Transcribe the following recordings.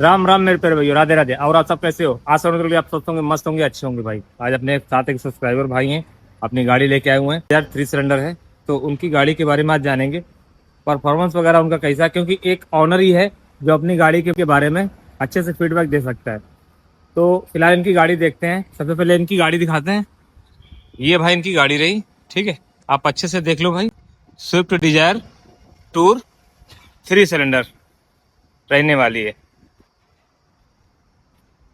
राम राम मेरे प्यारे भाई, राधे राधे। और आप सब कैसे हो? आशा करते आप स्वस्थ होंगे, मस्त होंगे, अच्छे होंगे भाई। आज अपने साथ एक सब्सक्राइबर भाई हैं, अपनी गाड़ी लेके आए हुए हैं यार, 3 सिलेंडर है। तो उनकी गाड़ी के बारे में आज जानेंगे, परफॉर्मेंस वगैरह उनका कैसा है, क्योंकि एक ऑनर ही है जो अपनी गाड़ी के बारे में अच्छे से फीडबैक दे सकता है। तो फिलहाल इनकी गाड़ी देखते हैं। सबसे पहले इनकी गाड़ी दिखाते हैं। ये भाई इनकी गाड़ी रही, ठीक है, आप अच्छे से देख लो भाई। स्विफ्ट डिजायर टूर 3 सिलेंडर रहने वाली है।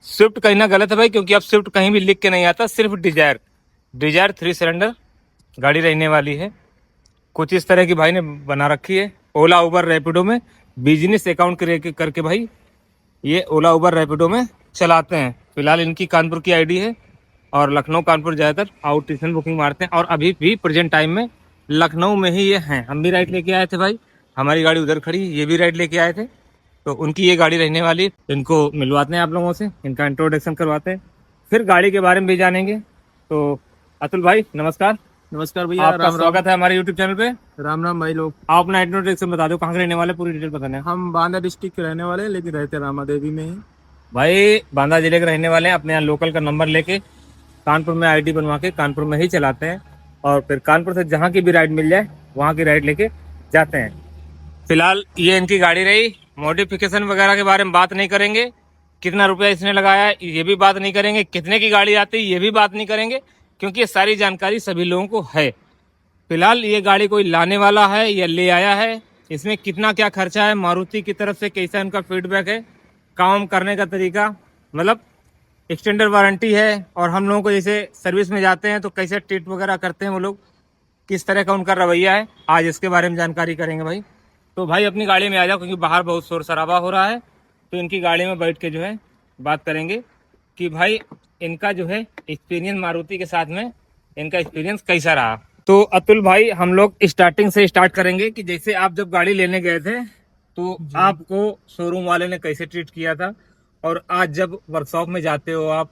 स्विफ्ट कहीं ना गलत है भाई, क्योंकि अब स्विफ्ट कहीं भी लिख के नहीं आता, सिर्फ डिजायर। डिजायर 3 सिलेंडर गाड़ी रहने वाली है। कुछ इस तरह की भाई ने बना रखी है। ओला उबर रैपिडो में बिजनेस अकाउंट करके भाई ये ओला उबर रैपिडो में चलाते हैं। फिलहाल इनकी कानपुर की आईडी है और लखनऊ कानपुर ज़्यादातर आउट स्टेशन बुकिंग मारते हैं, और अभी भी प्रेजेंट टाइम में लखनऊ में ही ये हैं। हम भी राइड लेके आए थे भाई, हमारी गाड़ी उधर खड़ी, ये भी राइड लेके आए थे। तो उनकी ये गाड़ी रहने वाली। इनको मिलवाते हैं आप लोगों से, इनका इंट्रोडक्शन करवाते हैं, फिर गाड़ी के बारे में भी जानेंगे। तो अतुल भाई नमस्कार। नमस्कार भैया। आपका राम राम। स्वागत है हमारे यूट्यूब चैनल पे। राम राम भाई लोग। आप अपना इंट्रोडक्शन बता दो, कहाँ के रहने वाले, पूरी डिटेल बताना है। हम बांदा डिस्ट्रिक्ट के रहने वाले हैं, लेकिन रहते रामा देवी में ही। भाई बांदा जिले के रहने वाले हैं, अपने यहाँ लोकल का नंबर लेके कानपुर में आईडी बनवा के कानपुर में ही चलाते हैं, और फिर कानपुर से जहाँ की भी राइड मिल जाए वहाँ की राइड लेके जाते हैं। फिलहाल ये इनकी गाड़ी रही। मॉडिफिकेशन वगैरह के बारे में बात नहीं करेंगे, कितना रुपया इसने लगाया है ये भी बात नहीं करेंगे, कितने की गाड़ी आती है ये भी बात नहीं करेंगे, क्योंकि ये सारी जानकारी सभी लोगों को है। फिलहाल ये गाड़ी कोई लाने वाला है या ले आया है, इसमें कितना क्या खर्चा है, मारुति की तरफ से कैसा इनका फीडबैक है, काम करने का तरीका, मतलब एक्सटेंडर वारंटी है, और हम लोगों को जैसे सर्विस में जाते हैं तो कैसे ट्रीट वगैरह करते हैं वो लोग, किस तरह का उनका रवैया है, आज इसके बारे में जानकारी करेंगे भाई। तो भाई अपनी गाड़ी में आ जाओ, क्योंकि बाहर बहुत शोर शराबा हो रहा है। तो इनकी गाड़ी में बैठ के जो है बात करेंगे कि भाई इनका जो है एक्सपीरियंस मारुति के साथ में, इनका एक्सपीरियंस कैसा रहा। तो अतुल भाई हम लोग स्टार्टिंग से स्टार्ट करेंगे कि जैसे आप जब गाड़ी लेने गए थे तो आपको शोरूम वाले ने कैसे ट्रीट किया था, और आज जब वर्कशॉप में जाते हो आप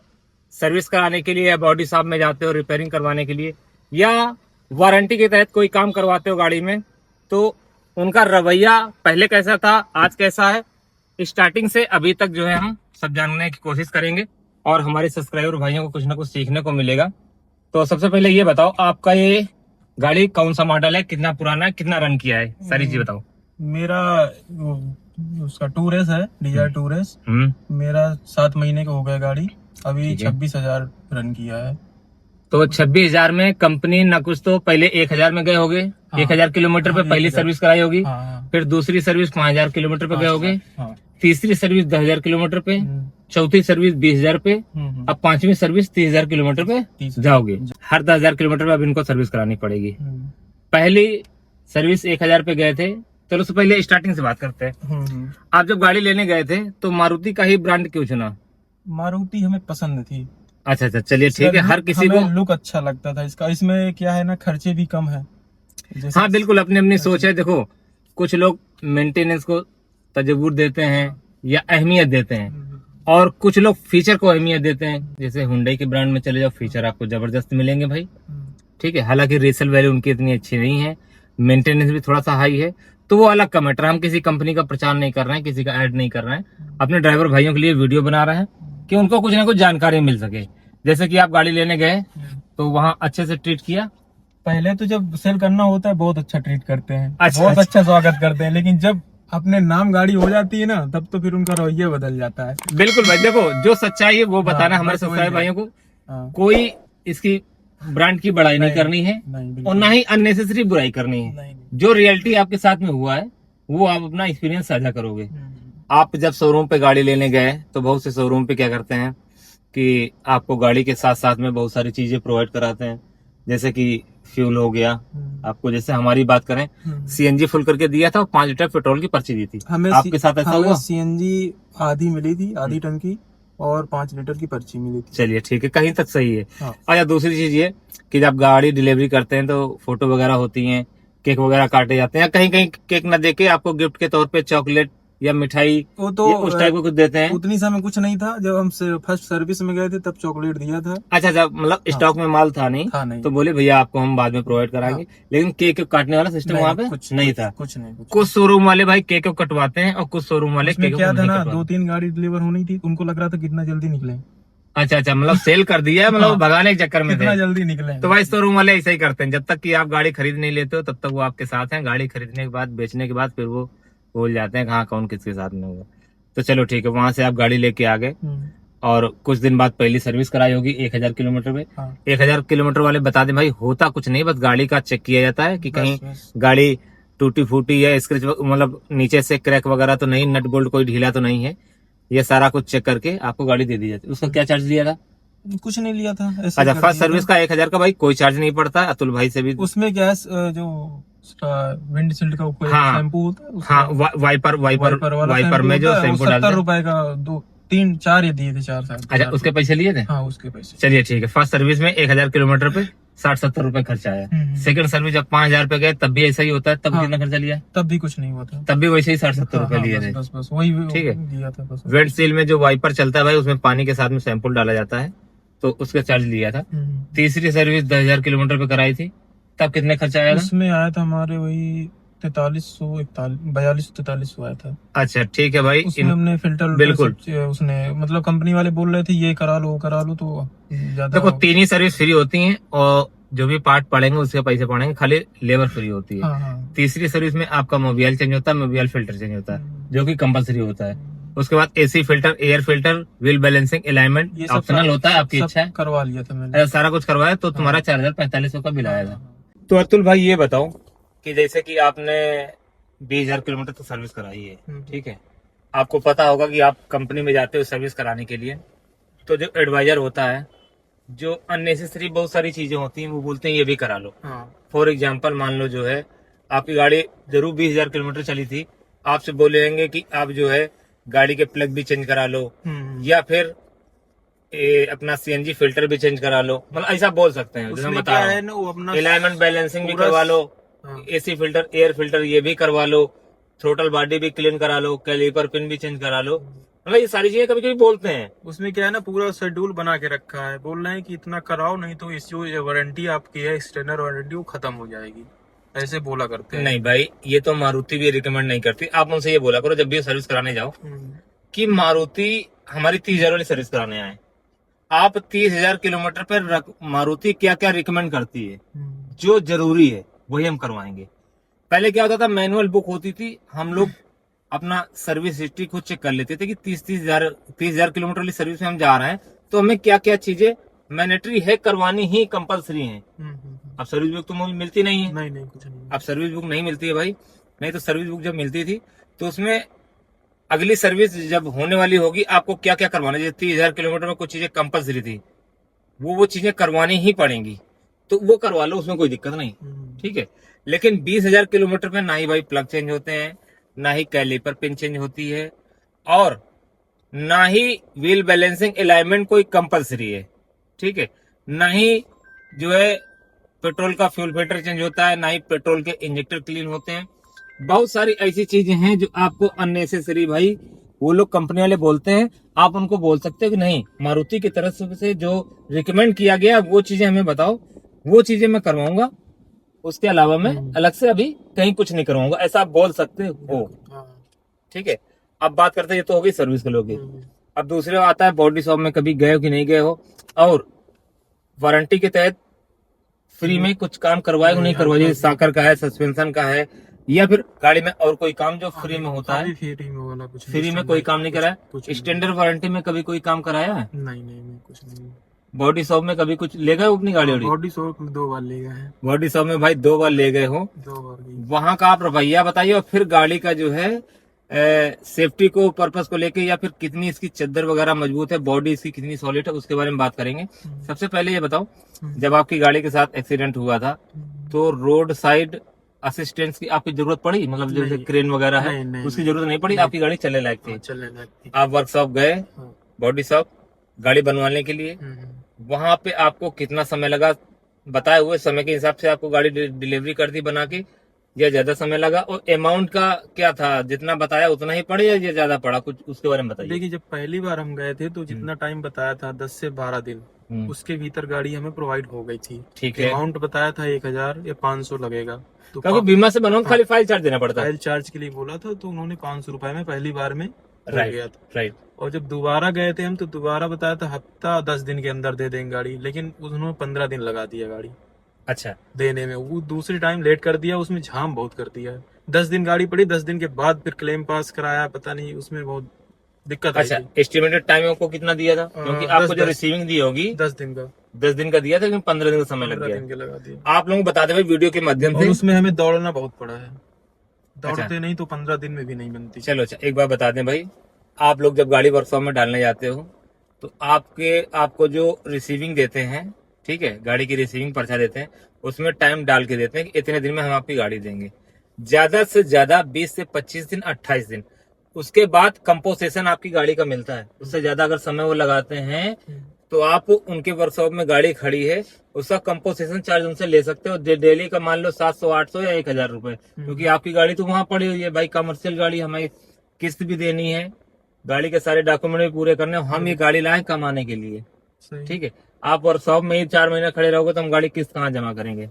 सर्विस कराने के लिए, या बॉडी शॉप में जाते हो रिपेयरिंग करवाने के लिए, या वारंटी के तहत कोई काम करवाते हो गाड़ी में, तो उनका रवैया पहले कैसा था, आज कैसा है, स्टार्टिंग से अभी तक जो है हम सब जानने की कोशिश करेंगे, और हमारे सब्सक्राइबर भाइयों को कुछ ना कुछ सीखने को मिलेगा। तो सबसे पहले ये बताओ, आपका ये गाड़ी कौन सा मॉडल है, कितना पुराना है, कितना रन किया है, सारी चीज बताओ। मेरा उसका टूरेस है, डिजायर टूरेस। मेरा 7 महीने का हो गया गाड़ी, अभी 26,000 रन किया है। तो 26,000 में कंपनी ना कुछ तो पहले 1,000 में गए होगे। हाँ, 1,000 किलोमीटर पे पहली सर्विस कराई होगी। हाँ, फिर दूसरी सर्विस 5,000 किलोमीटर पे गए होगे। हाँ, तीसरी सर्विस 10,000 किलोमीटर पे, चौथी सर्विस 20,000 पे, अब 5वीं सर्विस 30,000 किलोमीटर पे जाओगे। हर 10,000 किलोमीटर पे अब इनको सर्विस करानी पड़ेगी। पहली सर्विस 1,000 पे गए थे। चलो उससे पहले स्टार्टिंग से बात करते हैं। आप जब गाड़ी लेने गए थे तो मारुति का ही ब्रांड क्यों चुना? मारुति हमें पसंद थी। अच्छा, चलिए ठीक है। हर किसी को लुक अच्छा लगता था इसका। इसमें क्या है ना, खर्चे भी कम है। हाँ बिल्कुल, अपनी अपनी सोच है। देखो कुछ लोग मेंटेनेंस को तजबूर देते हैं या अहमियत देते हैं, और कुछ लोग फीचर को अहमियत देते हैं। जैसे हुंडई के ब्रांड में चले जाओ, फीचर आपको जबरदस्त मिलेंगे भाई, ठीक है। हालांकि रीसेल वैल्यू उनकी इतनी अच्छी नहीं है, मेंटेनेंस भी थोड़ा सा हाई है, तो वो अलग का मैटर। हम किसी कंपनी का प्रचार नहीं कर रहे हैं, किसी का ऐड नहीं कर रहे हैं, अपने ड्राइवर भाइयों के लिए वीडियो बना रहे हैं कि उनको कुछ ना कुछ जानकारी मिल सके। जैसे कि आप गाड़ी लेने गए तो वहाँ अच्छे से ट्रीट किया। पहले तो जब सेल करना होता है बहुत अच्छा ट्रीट करते हैं, बहुत अच्छा स्वागत करते हैं, लेकिन जब अपने नाम गाड़ी हो जाती है ना, तब तो फिर उनका रवैया बदल जाता है। बिल्कुल भाई, देखो जो सच्चाई है वो बताना हमारे सब्सक्राइबर भाइयों को। कोई इसकी ब्रांड की बड़ाई नहीं करनी है, और ना ही अननेसेसरी बुराई करनी है। जो रियलिटी आपके साथ में हुआ है वो आप अपना एक्सपीरियंस साझा करोगे। आप जब शोरूम पे गाड़ी लेने गए तो बहुत से शोरूम पे क्या करते हैं कि आपको गाड़ी के साथ साथ में बहुत सारी चीजें प्रोवाइड कराते हैं, जैसे कि फ्यूल हो गया। आपको जैसे हमारी बात करें, सीएनजी फुल करके दिया था और 5 लीटर पेट्रोल की पर्ची दी थी। आपके साथ ऐसा हुआ? सीएनजी आधी मिली थी, आधी टंकी, और 5 लीटर की पर्ची मिली थी। चलिए ठीक है, कहीं तक सही है। हाँ। अच्छा, दूसरी चीज ये कि जब गाड़ी डिलीवरी करते हैं तो फोटो वगैरह होती हैं, केक वगैरह काटे जाते हैं, कहीं कहीं केक न देके आपको गिफ्ट के तौर पे चॉकलेट या मिठाई वो तो या उस टाइप का कुछ देते हैं? उतनी समय कुछ नहीं था, जब हम फर्स्ट सर्विस में गए थे तब चॉकलेट दिया था। अच्छा अच्छा, मतलब स्टॉक में माल था नहीं, था नहीं। तो बोले भैया आपको हम बाद में प्रोवाइड कराएंगे, लेकिन केक काटने वाला सिस्टम वहाँ पे नहीं था। कुछ नहीं। कुछ शोरूम वाले भाई केक कटवाते हैं और कुछ शोरूम वाले उसमें केक क्या था नहीं ना, कटवाते। 2-3 गाड़ी डिलीवर होनी थी, उनको लग रहा था कितना जल्दी निकले, अच्छा अच्छा, मतलब सेल कर दिया है, मतलब हाँ, भगाने के चक्कर में कितना थे। जल्दी निकले। तो भाई शोरूम वाले ऐसा ही करते हैं, जब तक कि आप गाड़ी खरीद नहीं लेते हो तब तक वो आपके साथ हैं, गाड़ी खरीदने के बाद बेचने के बाद फिर वो भूल जाते हैं कहाँ कौन किसके साथ में होगा। तो चलो ठीक है, वहां से आप गाड़ी लेके आ गए और कुछ दिन बाद पहली सर्विस कराई होगी 1000 किलोमीटर में। हाँ। 1000 किलोमीटर वाले बता दें भाई, होता कुछ नहीं, बस गाड़ी का चेक किया जाता है कि कहीं गाड़ी टूटी फूटी या स्क्रैच मतलब नीचे से क्रैक वगैरह तो नहीं, नट बोल्ट कोई ढीला तो नहीं है, ये सारा कुछ चेक करके आपको गाड़ी दे दी जाती है। उसका क्या चार्ज लिया था? कुछ नहीं लिया था, ऐसे अच्छा, कर फर्स्ट दिया सर्विस था। का 1000 का भाई कोई चार्ज नहीं पड़ता, अतुल भाई से भी। उसमें गैस जो विंडशील्ड का कोई हाँ शैम्पू होता है हाँ, उसका, वाइपर वाइपर वाला वाइपर में जो शैम्पू 70 डालते हैं। रुपए का 2-3-4 ये दिए थे, 4 शायद। अच्छा, उसके पैसे लिए थे? हाँ, उसके पैसे। चलिए ठीक है, फर्स्ट सर्विस में 1000 किलोमीटर पे 60-70 रुपए खर्चा आया। सेकंड सर्विस जब 5000 पे गए तब भी ऐसा ही होता है, तब कितना खर्चा लिया? तब भी कुछ नहीं हुआ था, तब भी वैसे ही 60-70 रुपए लिए थे। बस वही ठीक है, दिया था बस। वेट सील में जो वाइपर चलता है भाई, उसमें पानी के साथ में सैंपल डाला जाता है, तो उसका चार्ज लिया था। तीसरी सर्विस 10,000 किलोमीटर पे कराई थी, तब कितने खर्चा आया था? उसमें आया था हमारे वही 4300 आया था। अच्छा ठीक है भाई, उसमें हमने फिल्टर बिल्कुल उसने मतलब कंपनी वाले बोल रहे थे ये करा लो वो करा लो, तो ज्यादा। देखो 3 ही सर्विस फ्री होती हैं और जो भी पार्ट पड़ेंगे उसके पैसे पड़ेंगे, खाली लेबर फ्री होती है। हाँ। तीसरी सर्विस में आपका मोबियल चेंज होता है, मोबियल फिल्टर चेंज होता है, जो कि कंपलसरी होता है। उसके बाद AC filter, air filter, wheel balancing, alignment optional होता है, आपकी इच्छा है। करवा लिया था मैंने, सारा कुछ करवाया तो तुम्हारा 4045 का बिल आएगा। तो अतुल भाई ये बताओ कि जैसे कि आपने 20,000 किलोमीटर तो सर्विस कराई है, ठीक है, आपको पता होगा कि आप कंपनी में जाते हो सर्विस कराने के लिए, तो जो एडवाइजर होता है, जो अननेसेसरी बहुत सारी चीजें होती हैं, वो बोलते हैं ये भी करा लो। फॉर एग्जाम्पल मान लो जो है आपकी गाड़ी जरूर 20,000 किलोमीटर चली थी, आपसे बोलेंगे कि आप जो है गाड़ी के प्लग भी चेंज करा लो, या फिर अपना सीएनजी फिल्टर भी चेंज करा लो, मतलब ऐसा बोल सकते हैं। जैसे बता रहा हूं, अलाइनमेंट बैलेंसिंग भी करवा लो, एसी फिल्टर, एयर फिल्टर ये भी करवा लो, थ्रोटल बॉडी भी क्लीन करा लो, कैलिपर पिन भी चेंज करा लो, मतलब ये सारी चीजें कभी कभी बोलते हैं। उसमें क्या है ना, पूरा शेड्यूल बना के रखा है, बोल रहे हैं कि इतना कराओ नहीं तो इस जो वारंटी आपकी है एक्सटर्नल वारंटी वो खत्म हो जाएगी, ऐसे बोला करते हैं। नहीं भाई, ये तो मारुति भी रिकमेंड नहीं करती। आप उनसे ये बोला करो जब भी सर्विस कराने जाओ कि मारुति हमारी 30,000 वाली सर्विस कराने आए, आप 30,000 किलोमीटर पर मारुति क्या क्या रिकमेंड करती है, जो जरूरी है वही हम करवाएंगे। पहले क्या होता था, मैनुअल बुक होती थी, हम लोग अपना सर्विस हिस्ट्री खुद चेक कर लेते थे कि 30,000 किलोमीटर वाली सर्विस में हम जा रहे हैं, तो हमें क्या क्या चीजें मैंडेटरी है, करवानी ही कंपलसरी है। अब सर्विस बुक तो मुझे मिलती नहीं है, नहीं कुछ नहीं। अब सर्विस बुक नहीं मिलती है भाई, नहीं तो सर्विस बुक जब मिलती थी तो उसमें अगली सर्विस जब होने वाली होगी आपको क्या क्या करवाना है। 30,000 किलोमीटर में कुछ चीजें कंपलसरी थी, वो चीजें करवानी ही पड़ेंगी, तो वो करवा लो, उसमें कोई दिक्कत नहीं, ठीक है। लेकिन 20,000 किलोमीटर में ना ही भाई प्लग चेंज होते हैं, ना ही कैलिपर पिन चेंज होती है, और ना ही व्हील बैलेंसिंग अलाइनमेंट कोई कंपलसरी है, ठीक है। ना ही जो है पेट्रोल का फ्यूल फिल्टर चेंज होता है, ना ही पेट्रोल के इंजेक्टर क्लीन होते हैं। बहुत सारी ऐसी चीजें हैं जो आपको अननेसेसरी भाई वो लोग कंपनी वाले बोलते हैं, आप उनको बोल सकते हो कि नहीं, मारुति की तरफ से जो रिकमेंड किया गया वो चीजें हमें बताओ, वो चीजें मैं करवाऊंगा, उसके अलावा मैं अलग से अभी कहीं कुछ नहीं करवाऊंगा, ऐसा आप बोल सकते हो, ठीक है। अब बात करते हैं, ये तो हो गई सर्विस के लोग। अब दूसरे आता है बॉडी शॉप में कभी गए हो कि नहीं गए हो, और वारंटी के तहत फ्री में कुछ काम करवाए नहीं करवाए, जैसे साकर का है, सस्पेंशन का है, या फिर गाड़ी में और कोई काम जो फ्री में होता है। फ्री में कोई काम नहीं कराया। स्टैंडर्ड वारंटी में कभी कोई काम कराया है? नहीं कुछ नहीं। बॉडी शॉप में कभी कुछ ले गए हो अपनी गाड़ी? बॉडी शॉप में 2 बार ले गए हैं। बॉडी शॉप में भाई 2 बार ले गए हो, 2 बार। वहां का आप रवैया बताइए, और फिर गाड़ी का जो है सेफ्टी को पर्पस को लेके, या फिर कितनी इसकी चद्दर वगैरह मजबूत है, बॉडी इसकी कितनी सॉलिड है, उसके बारे में बात करेंगे। सबसे पहले ये बताओ, जब आपकी गाड़ी के साथ एक्सीडेंट हुआ था तो रोड साइड असिस्टेंस की आपकी जरूरत पड़ी, मतलब जैसे क्रेन वगैरह है, उसकी जरूरत नहीं पड़ी? आपकी गाड़ी चलने लायक थी, आप वर्कशॉप गए, बॉडी शॉप गाड़ी बनवाने के लिए, वहां पे आपको कितना समय लगा? बताए हुए समय के हिसाब से आपको गाड़ी डिलीवरी कर दी बना के, या ज्यादा समय लगा? और अमाउंट का क्या था, जितना बताया उतना ही पड़े या ज्यादा पड़ा? कुछ उसके बारे में बताइए। देखिए, जब पहली बार हम गए थे तो जितना टाइम बताया था 10 से 12 दिन, उसके भीतर गाड़ी हमें प्रोवाइड हो गई थी। ठीक है। अमाउंट बताया था 1000 या 500 लगेगा, तो क्योंकि बीमा से बनवाओ खाली फाइल चार्ज देना पड़ता है। फाइल चार्ज के लिए बोला था, तो उन्होंने 500 रुपए में पहली बार में हो गया था। राइट। और जब दोबारा गए थे हम, तो दोबारा बताया था हफ्ता 10 दिन के अंदर दे देंगे गाड़ी, लेकिन उन्होंने 15 दिन लगा दिया गाड़ी अच्छा देने में। वो दूसरी टाइम लेट कर दिया, उसमें झाम बहुत कर दिया। 10 दिन गाड़ी पड़ी, 10 दिन के बाद फिर क्लेम पास कराया, पता नहीं उसमें बहुत दिक्कत आई अच्छा। थी। एस्टिमेटेड टाइम आपको कितना दिया था? क्योंकि आपको जो रिसीविंग दी होगी 10 दिन का 10 दिन का दिया था, लेकिन 15 दिन का समय लग 15 गया। दिन के लगा दिया। आप लोगों को बताते भाई वीडियो के माध्यम और से। उसमें हमें दौड़ना बहुत पड़ा है, दौड़ते अच्छा। नहीं तो 15 दिन में भी नहीं बनती। चलो अच्छा, एक बार बता दें भाई, आप लोग जब गाड़ी वर्कशॉप में डालने जाते हो तो आपको जो रिसीविंग देते हैं, ठीक है, गाड़ी की रिसीविंग पर्चा देते हैं, उसमें टाइम डाल के देते हैं कि इतने दिन में हम आपकी गाड़ी देंगे। ज्यादा से ज्यादा 20 से 25 दिन, 28 दिन, उसके बाद कंपोसेशन आपकी गाड़ी का मिलता है। उससे ज्यादा अगर समय वो लगाते हैं तो आप उनके वर्कशॉप में गाड़ी खड़ी है, उसका कंपोसेशन चार्ज उनसे ले सकते हो। डेली का मान लो 700, 800 या 1000 रुपए, क्योंकि आपकी गाड़ी तो वहां पड़ी हुई है भाई। कमर्शियल गाड़ी, हमें किस्त भी देनी है, गाड़ी के सारे डॉक्यूमेंट भी पूरे करने हैं। हम ये गाड़ी लाए कमाने के लिए, ठीक है। आप वर्कशॉप में ही 4 महीने खड़े रहोगे तो हम गाड़ी किस्त कहाँ जमा करेंगे?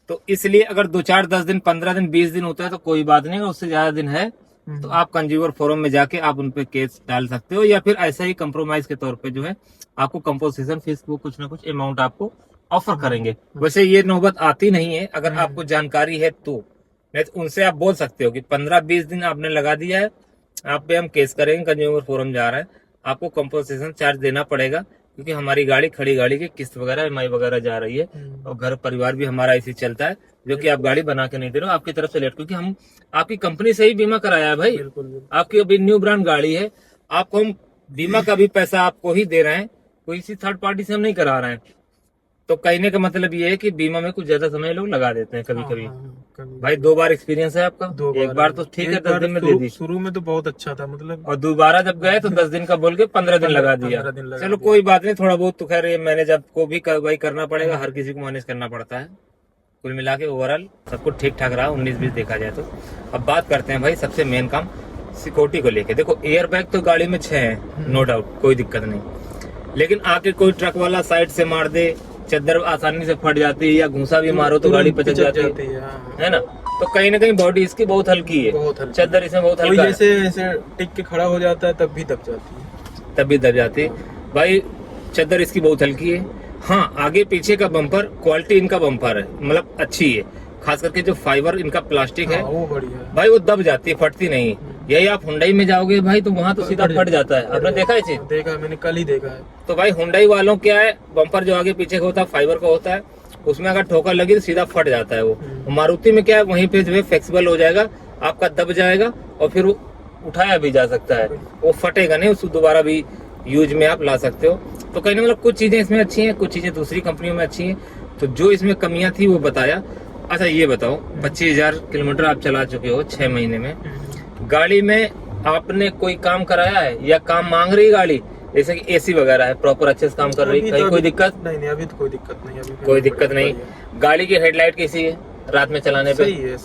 तो इसलिए अगर 2, 4, 10 दिन, 15 दिन, 20 दिन होता है तो कोई बात नहीं। उससे ज्यादा दिन है तो आप कंज्यूमर फोरम में जाके आप उन पे केस डाल सकते हो, या फिर ऐसा ही कंप्रोमाइज के तौर पे जो है आपको कंपोजिशन फीस को कुछ ना कुछ अमाउंट आपको ऑफर करेंगे। वैसे ये नौबत आती नहीं है, अगर आपको जानकारी है तो। नहीं तो उनसे आप बोल सकते हो कि 15-20 दिन आपने लगा दिया है, आप पे हम केस करेंगे, कंज्यूमर फोरम जा रहा है, आपको कंपोजिशन चार्ज देना पड़ेगा, क्योंकि हमारी गाड़ी खड़ी गाड़ी की किस्त वगैरह, EMI वगैरह जा रही है, और घर परिवार भी हमारा ऐसे चलता है, जो कि आप गाड़ी बना के नहीं दे रहे हो, आपकी तरफ से लेट। क्योंकि हम आपकी कंपनी से ही बीमा कराया है भाई। आपकी अभी न्यू ब्रांड गाड़ी है, आपको हम बीमा का भी पैसा आपको ही दे रहे हैं, कोई सी थर्ड पार्टी से हम नहीं करा रहे हैं। तो कहने का मतलब ये है कि बीमा में कुछ ज्यादा समय लोग लगा देते हैं कभी कभी। भाई 2 बार एक्सपीरियंस है आपका? एक बार तो ठीक है, 10 दिन में दे दी। शुरू में तो बहुत अच्छा था मतलब, और दोबारा जब गए तो 10 दिन का बोल के 15 दिन लगा दिया। चलो कोई बात नहीं, थोड़ा बहुत तो खैर ये मैनेज आपको भी भाई करना पड़ेगा, हर किसी को मैनेज करना पड़ता है। कुल मिला के ओवरऑल सब कुछ ठीक ठाक रहा 19-20 देखा जाए तो। अब बात करते हैं भाई सबसे मेन काम सिक्योरिटी को लेके। देखो एयर बैग तो गाड़ी में 6 है, नो डाउट, कोई दिक्कत नहीं। लेकिन आके कोई ट्रक वाला साइड से मार दे, चद्दर आसानी से फट जाती है, या घूसा भी मारो तो गाड़ी पचक जाती है ना। तो कहीं ना कहीं बॉडी इसकी बहुत हल्की है, चद्दर इसमें बहुत हल्का है। ऐसे टिक के खड़ा हो जाता है तब भी दब जाती है, तब भी दब जाती है भाई। चद्दर इसकी बहुत हल्की है। हाँ, आगे पीछे का बम्पर क्वालिटी इनका बम्पर है, मतलब अच्छी है। खास करके जो फाइबर इनका प्लास्टिक है वो बढ़िया है भाई, वो दब जाती है, फटती नहीं। यही आप हुंडई में जाओगे भाई तो वहाँ तो सीधा फट जाता है। आपने देखा है चीज? देखा, मैंने कल ही देखा है। तो भाई हुंडई वालों क्या है, बम्पर जो आगे पीछे का होता है फाइबर का होता है, उसमें अगर ठोकर लगी तो सीधा फट जाता है वो। मारुति में क्या है, वहीं पे जो है फ्लेक्सिबल हो जाएगा, आपका दब जाएगा और फिर वो उठाया भी जा सकता है, वो फटेगा नहीं, उसको दोबारा भी यूज में आप ला सकते हो। तो कहने मतलब कुछ चीजें इसमें अच्छी हैं, कुछ चीजें दूसरी कंपनियों में अच्छी हैं। तो जो इसमें कमियां थी वो बताया। अच्छा ये बताओ, 25,000 किलोमीटर आप चला चुके हो 6 महीने में, गाड़ी में आपने कोई काम कराया है या काम मांग रही गाड़ी? जैसे कि एसी वगैरह है, प्रॉपर अच्छे से काम कर रही है, कोई दिक्कत नहीं? अभी तो कोई दिक्कत नहीं, अभी कोई दिक्कत नहीं। गाड़ी की हेडलाइट कैसी है रात में चलाने पे? सही है।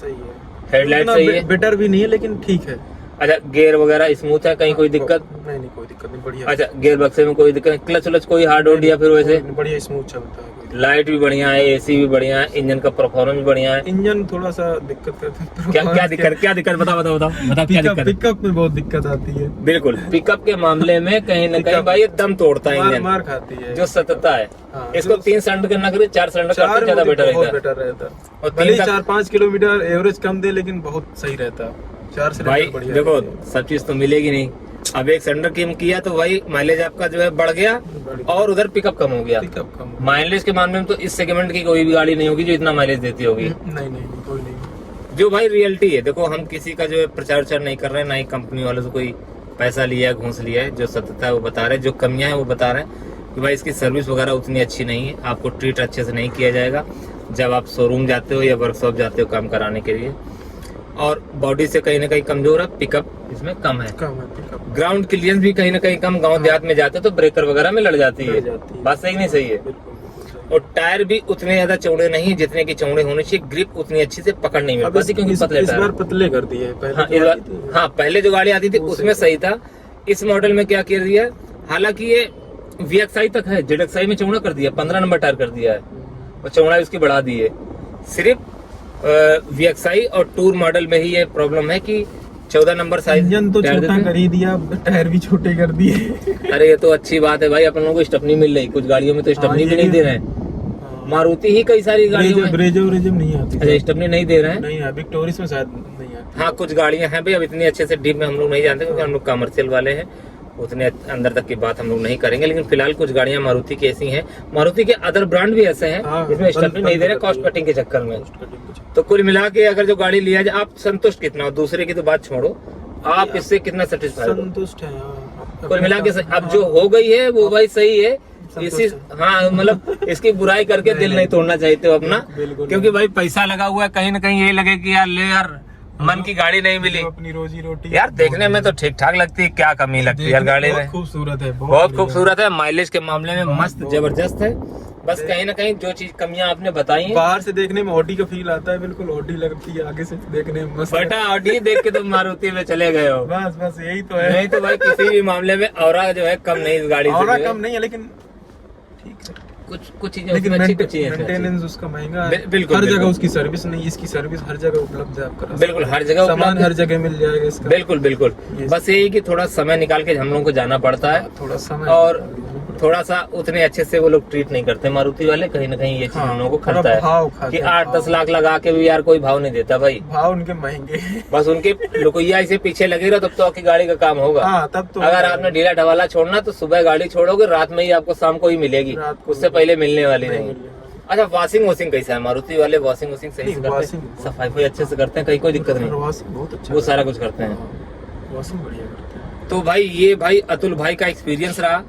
हेडलाइट सही है, बेटर भी नहीं है लेकिन ठीक है। अच्छा, गियर वगैरह स्मूथ है, कहीं कोई दिक्कत? नहीं, कोई दिक्कत नहीं, बढ़िया। अच्छा, गियर बक्से में कोई दिक्कत नहीं, क्लच व्लच कोई हार्ड या फिर वैसे? बढ़िया स्मूथ चलता है। लाइट भी बढ़िया है, एसी भी बढ़िया है, इंजन का परफॉर्मेंस भी बढ़िया है। इंजन थोड़ा सा दिक्कत करता है। क्या दिक्कत बताओ क्या दिक्कत? पिकअप में बहुत दिक्कत आती है। बिल्कुल, पिकअप के मामले में कहीं ना कहीं भाई दम तोड़ता है इंजन, मार खाती है जो सतता है। इसको 3 सिलेंडर करना करिए, 4 सिलेंडर करते ज्यादा बेटर रहता है। और 4-5 किलोमीटर एवरेज कम दे लेकिन बहुत सही रहता है। 4 सिलेंडर भाई देखो सब चीज तो मिलेगी नहीं। अब 1 सिलेंडर की किया तो भाई माइलेज आपका जो है बढ़ गया, और उधर पिकअप कम हो गया। माइलेज के मामले में तो इस सेगमेंट की कोई भी गाड़ी नहीं होगी जो इतना माइलेज देती होगी। नहीं, कोई नहीं। जो भाई रियलिटी है, देखो हम किसी का जो है प्रचार नहीं कर रहे हैं, ना ही कंपनी वालों से कोई पैसा लिया है, घूस लिया है। जो सत्यता है वो बता रहे हैं, जो कमियां है वो बता रहे हैं कि भाई इसकी सर्विस वगैरह उतनी अच्छी नहीं है, आपको ट्रीट अच्छे से नहीं किया जाएगा जब आप शोरूम जाते हो या वर्कशॉप जाते हो काम कराने के लिए। और बॉडी से कहीं ना कहीं कमजोर है, पिकअप इसमें कम है। ग्राउंड क्लियरेंस भी कहीं ना कहीं कम, गांव देहात में जाते हो तो ब्रेकर वगैरह में लड़ जाती है। बात सही नहीं सही है? और टायर भी उतने ज्यादा चौड़े नहीं है जितने की चौड़े होने चाहिए, ग्रिप उतनी अच्छी से पकड़ नहीं मिल अब पाती क्योंकि पतले इस टायर। बार पतले कर दिए, पहले हाँ, तो इस बार आती थी। हाँ पहले जो गाड़ी आती थी उसमें सही था। इस मॉडल में क्या कर दिया, हालांकि ये VXI तक है, ZXI में चौड़ा कर दिया, 15 नंबर टायर कर दिया है और चौड़ाई उसकी बढ़ा दी है। सिर्फ VXI और टूर मॉडल में ही ये प्रॉब्लम है कि 14 नंबर साइज इंजन तो टायर छोटा देते कर हैं। ही दिया, टायर भी छोटे कर दिए। अरे ये तो अच्छी बात है भाई, अपन लोगों को स्टेपनी मिल रही, कुछ गाड़ियों में तो स्टेपनी ये भी नहीं भी- दे रहे हैं। मारुति ही कई सारी गाड़ियों में ब्रेजो नहीं आती। अच्छा स्टेपनी नहीं दे रहे हैं। नहीं है, विक्टोरिस में शायद नहीं आती। हाँ कुछ गाड़ियां हैं भाई, अब इतनी अच्छे से डीप में हम लोग नहीं जानते क्योंकि हम लोग कमर्शियल वाले हैं, उतने अंदर तक की बात हम लोग नहीं करेंगे। लेकिन फिलहाल कुछ गाड़ियां मारुति की ऐसी हैं, मारुति के अदर ब्रांड भी ऐसे हैं हाँ, जिसमें स्टेपनी नहीं दे रहे कॉस्ट कटिंग के चक्कर में। तो कुल मिला के अगर जो गाड़ी लिया जाए, आप संतुष्ट कितना हो, दूसरे की तो बात छोड़ो, आप इससे कितना सेटिस्फाइड हो? संतुष्ट है। हाँ। कुल मिला के अब जो हो गई है वो भाई सही है। इसी हाँ मतलब इसकी बुराई करके दिल नहीं तोड़ना चाहते हो अपना, बिल्कुल। क्योंकि भाई पैसा लगा हुआ है, कहीं ना कहीं यही लगे कि यार ले यार मन की गाड़ी नहीं मिली। अपनी रोजी रोटी यार देखने में तो ठीक ठाक लगती है, क्या कमी लगती है यार गाड़ी में, खूबसूरत है, बहुत खूबसूरत है। माइलेज के मामले में मस्त जबरदस्त है। बस कहीं ना कहीं जो चीज कमियां आपने बताई हैं, बाहर से देखने में ऑडी का फील आता है, बिल्कुल ऑडी लगती है, आगे से देखने में मस्त है। बटा ऑडी देख के तुम मारुति में चले गए हो। बस बस यही तो है। नहीं तो भाई किसी भी मामले में औरा जो है कम नहीं इस गाड़ी से और जो है। कम नहीं है, लेकिन ठीक है। कुछ चीजें लेकिन उसमें अच्छी, कुछ चीजें उसमें अच्छी। मेंटेनेंस उसका महंगा है। बिल्कुल, हर बिल्कुल। जगह उसकी सर्विस नहीं, इसकी सर्विस हर जगह उपलब्ध है आपका। बिल्कुल हर जगह सामान उपलब्ध है। हर जगह मिल जाएगा इसका। बिल्कुल बिल्कुल, बस यही कि थोड़ा समय निकाल के हम लोगों को जाना पड़ता है थोड़ा समय और थोड़ा सा उतने अच्छे से वो लोग ट्रीट नहीं करते मारुति वाले। कहीं ना कहीं ये चीज हम लोगों को थोड़ा खलता भाव है खाते कि हैं, 8-10 लाख लगा के भी यार कोई भाव नहीं देता भाई। भाव उनके महंगे हैं। बस उनके लुकैया ऐसे पीछे लगे रहो तब तो आपकी गाड़ी का काम होगा। हाँ तब तो अगर आपने ढीला ढवाला छोड़ना तो सुबह गाड़ी छोड़ोगे, रात में ही आपको शाम को ही मिलेगी, रात को उससे पहले मिलने वाली नहीं। अच्छा वॉशिंग कैसा है, मारुति वाले वॉशिंग सही से करते हैं, वॉशिंग सफाई अच्छे से करते हैं, कहीं कोई दिक्कत नहीं, वॉशिंग बहुत अच्छा, वो सारा कुछ करते हैं। वॉशिंग बढ़िया करते हैं। तो भाई ये भाई अतुल भाई का एक्सपीरियंस रहा।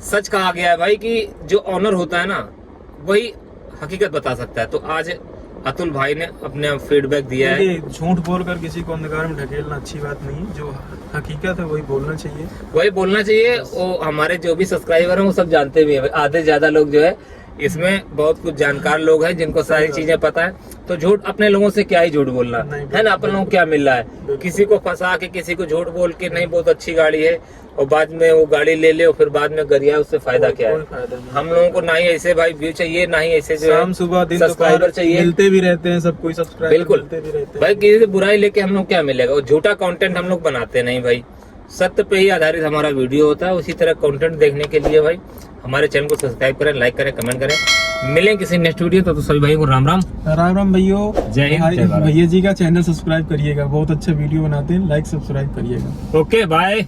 सच कहा गया है भाई कि जो ऑनर होता है ना वही हकीकत बता सकता है। तो आज अतुल भाई ने अपने फीडबैक दिया है। देखिए, झूठ बोलकर किसी को अंधकार में ढकेलना अच्छी बात नहीं है, जो हकीकत है वही बोलना चाहिए। वही बोलना चाहिए। वो हमारे जो भी सब्सक्राइबर हैं वो सब जानते भी हैं, आधे ज्यादा लोग जो है इसमें बहुत कुछ जानकार लोग हैं जिनको सारी चीजें पता है। तो झूठ अपने लोगों से क्या ही झूठ बोलना है ना, अपन लोगों को क्या मिल रहा है, किसी को फंसा के किसी को झूठ बोल के नहीं बहुत अच्छी गाड़ी है और बाद में वो गाड़ी ले ले और फिर बाद में गरिया, उससे फायदा क्या कोई है। फायदा नहीं। हम लोगों को ना ही ऐसे भाई व्यू चाहिए, ना ही ऐसे जो शाम है सुबह दिन सब्सक्राइबर दोपहर चाहिए। मिलते भी रहते हैं, सब कोई सब्सक्राइबर बिल्कुल मिलते भी रहते हैं। भाई, किसी से बुराई लेके हम लोग क्या मिलेगा, वो झूठा कंटेंट हम लोग बनाते नहीं भाई, सत्य पे ही आधारित हमारा वीडियो होता है। उसी तरह कंटेंट देखने के लिए भाई हमारे चैनल को सब्सक्राइब करें, लाइक करें, कमेंट करें। मिलें किसी नेक्स्ट वीडियो, तो सभी भाई को राम राम, राम राम भैया। जय हिंद, जय भारत। भैया जी का चैनल सब्सक्राइब करिएगा, बहुत अच्छा वीडियो बनाते हैं, लाइक सब्सक्राइब करिएगा। Okay bye.